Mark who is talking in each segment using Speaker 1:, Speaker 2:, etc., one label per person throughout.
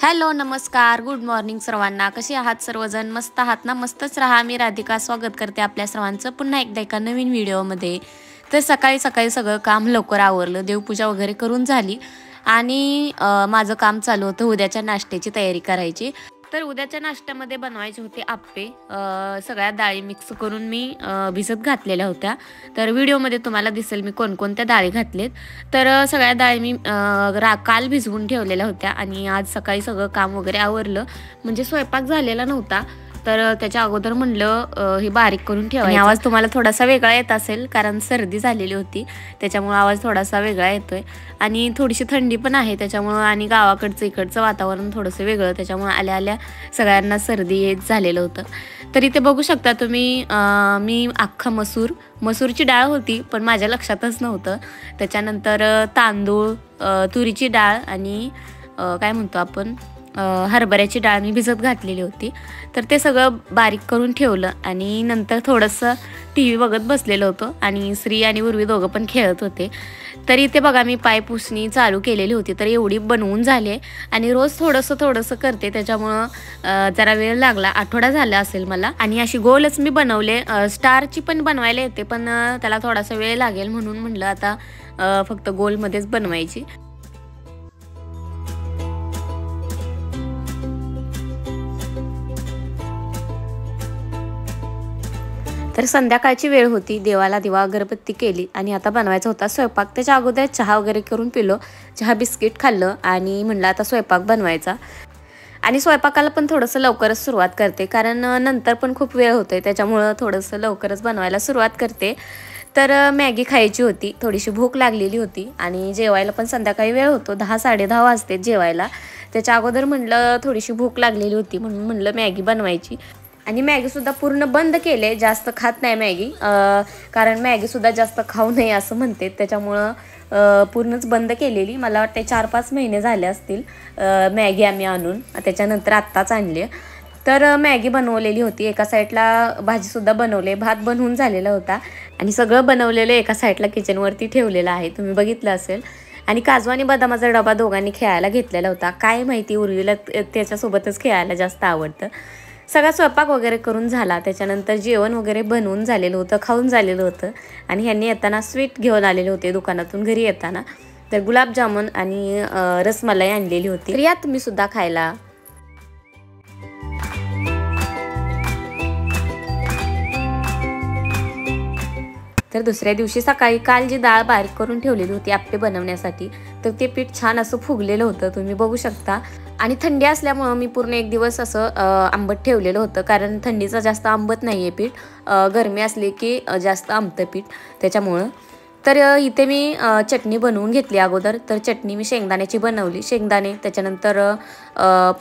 Speaker 1: Hello नमस्कार good morning सर्वांना। कसे आहात सर्वजण? मस्त आहात ना? मस्तच राहा। मी राधिका स्वागत करते आपल्या सर्वांचं पुन्हा एकदा एका नवीन व्हिडिओमध्ये। तर सकाळी सकाळी सगळं काम लवकर आवरलं, देवपूजा वगैरे करून झाली आणि माझं काम चालू होतं उद्याच्या नाश्त्याची तयारी करायची। तर उद्याच्या नाश्त्यामध्ये बनवायचे होते आप्पे। सगळ्या डाळी मिक्स करून मी भिजत घातलेल्या होत्या। तर व्हिडिओमध्ये तुम्हाला दिसेल मी कोणकोणत्या डाळी घातलेत। तर सगळ्या डाळी मी काल भिजवून ठेवलेल्या होत्या आणि आज सकाळी सगळं काम वगैरे आवरलं, म्हणजे स्वयंपाक झालेला नव्हता। तर त्याच्या अगोदर म्हणलं हे बारीक करून ठेवायचं। आवाज तुम्हाला थोडासा वेगळा येत असेल कारण सर्दी झालेली होती, त्याच्यामुळे आवाज थोडासा वेगळा येतोय आणि थोडीशी थंडी पण आहे त्याच्यामुळे, आणि गावाकडचं इकडचं वातावरण थोडंसं वेगळं, त्याच्यामुळे आल्या आल्या सगळ्यांना सर्दी झालेलं होतं। तर इथे बघू शकता तुम्ही मी अख्खा मसूरची डाळ होती पण माझ्या लक्षातच नव्हतं। त्याच्यानंतर तांदूळ, तुरीची डाळ आणि काय म्हणतो आपण हरभऱ्याची डाळ मी भिजत घातलेली होती। तर ते सगळं बारीक करून ठेवलं आणि नंतर थोडंसं TV बघत बसलेलं होतं आणि श्री आणि उर्वी दोघं पण खेळत होते। तरी ते बघा मी पाय पुसणी चालू केलेली होती, तर एवढी बनवून झाली आणि रोज थोडंसं करते, त्याच्यामुळं जरा वेळ लागला। आठवडा झाला असेल मला। आणि अशी गोलच मी बनवले, स्टारची पण बनवायला येते पण त्याला थोडासा वेळ लागेल म्हणून म्हणलं आता फक्त गोलमध्येच बनवायची। तर संध्याकाळची वेळ होती, देवाला दिवा अगरबत्ती केली आणि आता बनवायचा होता स्वयंपाक। त्याच्या अगोदर चहा वगैरे करून पिलो, चहा बिस्किट खाल्लं आणि म्हणलं आता स्वयंपाक बनवायचा। आणि स्वयंपाकाला पण थोडंसं लवकरच सुरुवात करते कारण नंतर पण खूप वेळ होतोय, त्याच्यामुळं थोडंसं लवकरच बनवायला सुरुवात करते। तर मॅगी खायची होती, थोडीशी भूक लागलेली होती आणि जेवायला पण संध्याकाळी वेळ होतो, 10-10:30 वाजते जेवायला। त्याच्या अगोदर म्हणलं थोडीशी भूक लागलेली होती म्हणून म्हणलं मॅगी बनवायची। आणि मॅगीसुद्धा पूर्ण बंद केले, जास्त खात नाही मॅगी, कारण मॅगीसुद्धा जास्त खाऊ नये असं म्हणते, त्याच्यामुळं पूर्णच बंद केलेली। मला वाटते 4-5 महिने झाले असतील मॅगी आम्ही आणून, त्याच्यानंतर आत्ताच आणली। तर मॅगी बनवलेली होती, एका साईडला भाजीसुद्धा बनवले, भात बनवून झालेला होता आणि सगळं बनवलेलं एका साईडला किचनवरती ठेवलेलं आहे, तुम्ही बघितलं असेल। आणि काजू आणि बदामाचा डबा दोघांनी खेळायला घेतलेला होता, काय माहिती उर्वीला त्याच्यासोबतच खेळायला जास्त आवडतं। सगळा स्वयंपाक वगैरे करून झाला, त्याच्यानंतर जेवण वगैरे बनवून झालेलं होतं, खाऊन झालेलं होतं आणि ह्यांनी येताना स्वीट घेऊन आलेले होते दुकानातून घरी येताना। तर गुलाबजामुन आणि रसमलाई आणलेली होती, तर या तुम्ही सुद्धा खायला। तर दुसऱ्या दिवशी सकाळी काल जी डाळ बारीक करून ठेवलेली होती आप्पे बनवण्यासाठी, तर ते पीठ छान असं फुगलेलं होतं, तुम्ही बघू शकता। आणि थंडी असल्यामुळं मी पूर्ण एक दिवस असं आंबट ठेवलेलं होतं, कारण थंडीचं जास्त आंबत नाही आहे पीठ, गरमी असली की जास्त आंबतं पीठ, त्याच्यामुळं। तर इथे मी चटणी बनवून घेतली अगोदर। तर चटणी मी शेंगदाण्याची बनवली, शेंगदाणे, त्याच्यानंतर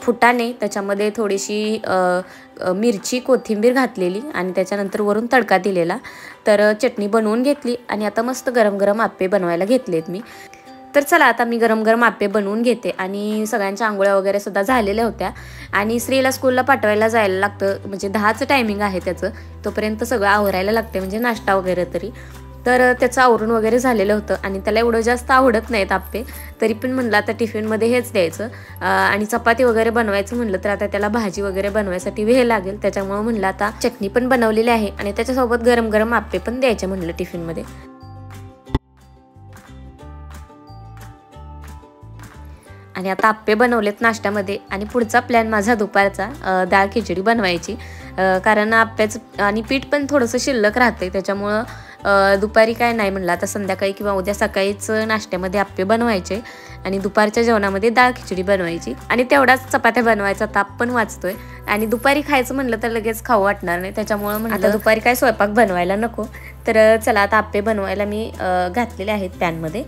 Speaker 1: फुटाणे, त्याच्यामध्ये थोडीशी मिरची कोथिंबीर घातलेली आणि त्याच्यानंतर वरून तडका दिलेला। तर चटणी बनवून घेतली आणि आता मस्त गरम गरम आप्पे बनवायला घेतलेत मी। तर चला आता मी गरम गरम आप्पे बनवून घेते आणि सगळ्यांच्या आंघोळ्या वगैरे सुद्धा झालेल्या होत्या आणि श्रीला स्कूलला पाठवायला जायला लागतं, म्हणजे 10चं टायमिंग आहे त्याचं, तोपर्यंत सगळं आवरायला लागते, म्हणजे नाश्ता वगैरे तरी। तर त्याचं आवरून वगैरे झालेलं होतं आणि त्याला एवढं जास्त आवडत नाहीत आप्पे, तरी पण म्हणलं आता टिफिनमध्ये हेच द्यायचं। आणि चपाती वगैरे बनवायचं म्हणलं तर आता त्याला भाजी वगैरे बनवायसाठी वेळ लागेल, त्याच्यामुळं म्हणलं आता चटणी पण बनवलेली आहे आणि त्याच्यासोबत गरम गरम आप्पे पण द्यायचे म्हणलं टिफिनमध्ये। आणि आता आप्पे बनवलेत नाश्त्यामध्ये आणि पुढचा प्लॅन माझा दुपारचा डाळ खिचडी बनवायची, कारण आप्याचं आणि पीठ पण थोडंसं शिल्लक राहते, त्याच्यामुळं दुपारी काय नाही म्हणलं आता संध्याकाळी किंवा उद्या सकाळीच नाश्त्यामध्ये आप्पे बनवायचे आणि दुपारच्या जेवणामध्ये डाळ खिचडी बनवायची आणि तेवढाच चपात्या बनवायचा ताप पण वाचतोय। आणि दुपारी खायचं म्हणलं तर लगेच खाऊ वाटणार नाही, त्याच्यामुळं म्हणलं दुपारी काय स्वयंपाक बनवायला नको। तर चला आता आप्पे बनवायला मी घातलेले आहेत पॅनमध्ये।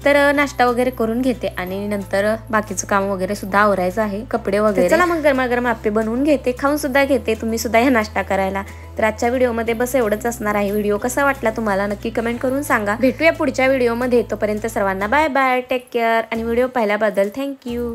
Speaker 1: तर नाश्ता वगैरे करून घेते आणि नंतर बाकीचं काम वगैरे सुद्धा आवरायचं आहे, कपडे वगैरे। चला मग गरमागरम आप्पे बनवून घेते, खाऊन सुद्धा घेते, तुम्ही सुद्धा या नाश्ता करायला। तर आजच्या व्हिडिओमध्ये बस एवढंच असणार आहे। व्हिडिओ कसा वाटला तुम्हाला नक्की कमेंट करून सांगा। भेटूया पुढच्या व्हिडिओमध्ये, तोपर्यंत सर्वांना बाय बाय, टेक केअर आणि व्हिडिओ पाहिल्याबद्दल थँक्यू।